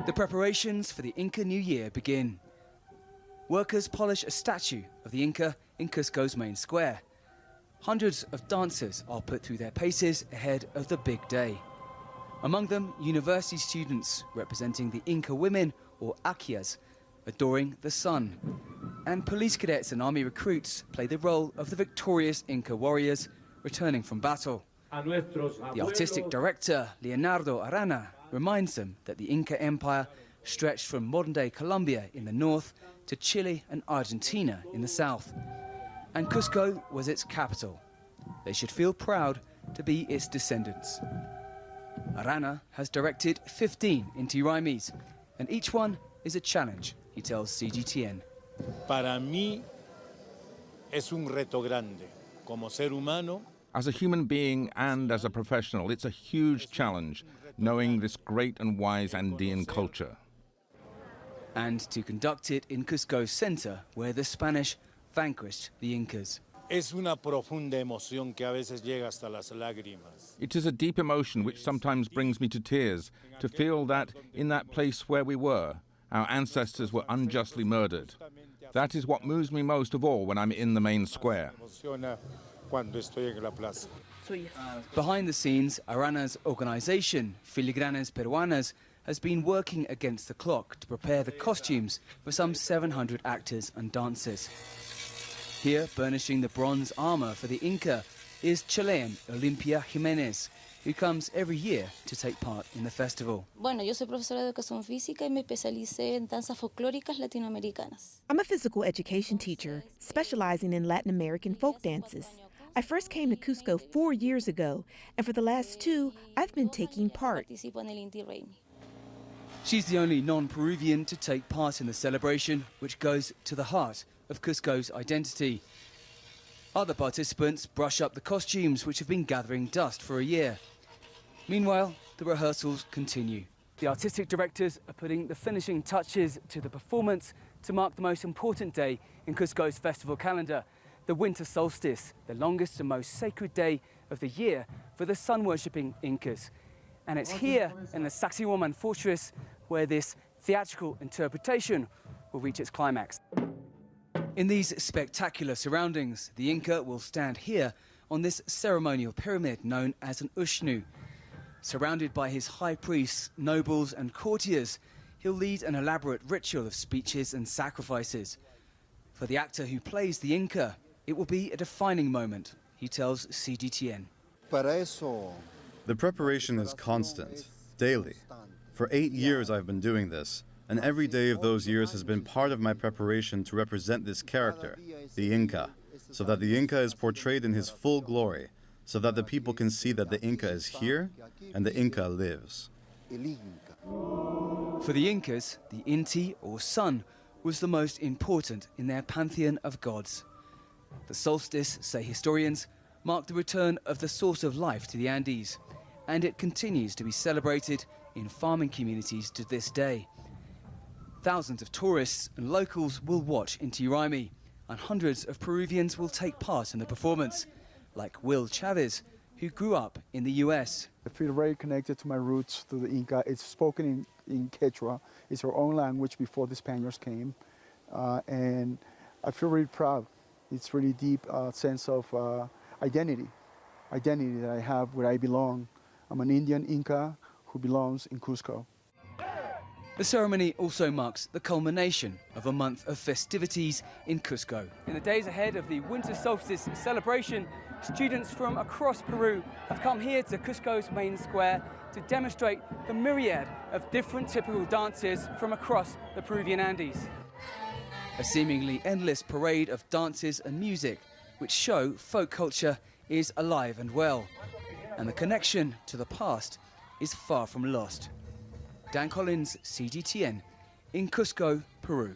The preparations for the Inca New Year begin. Workers polish a statue of the Inca in Cusco's main square. Hundreds of dancers are put through their paces ahead of the big day. Among them, university students representing the Inca women, or Aquias, adoring the sun. And police cadets and army recruits play the role of the victorious Inca warriors returning from battle. The artistic director, Leonardo Arana, reminds them that the Inca Empire stretched from modern-day Colombia in the north to Chile and Argentina in the south. And Cusco was its capital. They should feel proud to be its descendants. Arana has directed 15 Inti Raymis, and each one is a challenge, he tells CGTN. Para mí es un reto grande. Como ser humano, as a human being and as a professional, it's a huge challenge, knowing this great and wise Andean culture. And to conduct it in Cusco's center, where the Spanish vanquished the Incas. Es una profunda emoción que a veces llega hasta las lágrimas. It is a deep emotion which sometimes brings me to tears, to feel that in that place where we were, our ancestors were unjustly murdered. That is what moves me most of all when I'm in the main square. Behind the scenes, Arana's organization, Filigranas Peruanas, has been working against the clock to prepare the costumes for some 700 actors and dancers. Here, burnishing the bronze armor for the Inca, is Chilean Olimpia Jimenez, who comes every year to take part in the festival. Bueno, yo soy profesora de educación física y me especialicé en danzas folclóricas latinoamericanas. I'm a physical education teacher, specializing in Latin American folk dances. I first came to Cusco 4 years ago, and for the last 2, I've been taking part. Participo en el Inti Raymi. She's the only non-Peruvian to take part in the celebration, which goes to the heart of Cusco's identity. Other participants brush up the costumes, which have been gathering dust for a year. Meanwhile, the rehearsals continue. The artistic directors are putting the finishing touches to the performance to mark the most important day in Cusco's festival calendar, the winter solstice, the longest and most sacred day of the year for the sun-worshipping Incas. And it's here in the Sacsayhuaman fortress where this theatrical interpretation will reach its climax. In these spectacular surroundings, the Inca will stand here on this ceremonial pyramid known as an Ushnu. Surrounded by his high priests, nobles and courtiers, he'll lead an elaborate ritual of speeches and sacrifices. For the actor who plays the Inca, it will be a defining moment, he tells CGTN. The preparation is constant, daily. For 8 years I've been doing this, and every day of those years has been part of my preparation to represent this character, the Inca, so that the Inca is portrayed in his full glory, so that the people can see that the Inca is here and the Inca lives. For the Incas, the Inti, or sun, was the most important in their pantheon of gods. The solstice, say historians, marked the return of the source of life to the Andes, and it continues to be celebrated in farming communities to this day. Thousands of tourists and locals will watch Inti Raymi, and hundreds of Peruvians will take part in the performance, like Will Chavez, who grew up in the US. I feel very connected to my roots, to the Inca. It's spoken in Quechua. It's our own language before the Spaniards came, and I feel really proud. It's really deep sense of identity that I have where I belong. I'm an Indian Inca who belongs in Cusco. The ceremony also marks the culmination of a month of festivities in Cusco. In the days ahead of the winter solstice celebration, students from across Peru have come here to Cusco's main square to demonstrate the myriad of different typical dances from across the Peruvian Andes. A seemingly endless parade of dances and music which show folk culture is alive and well, and the connection to the past is far from lost. Dan Collins, CGTN, in Cusco, Peru.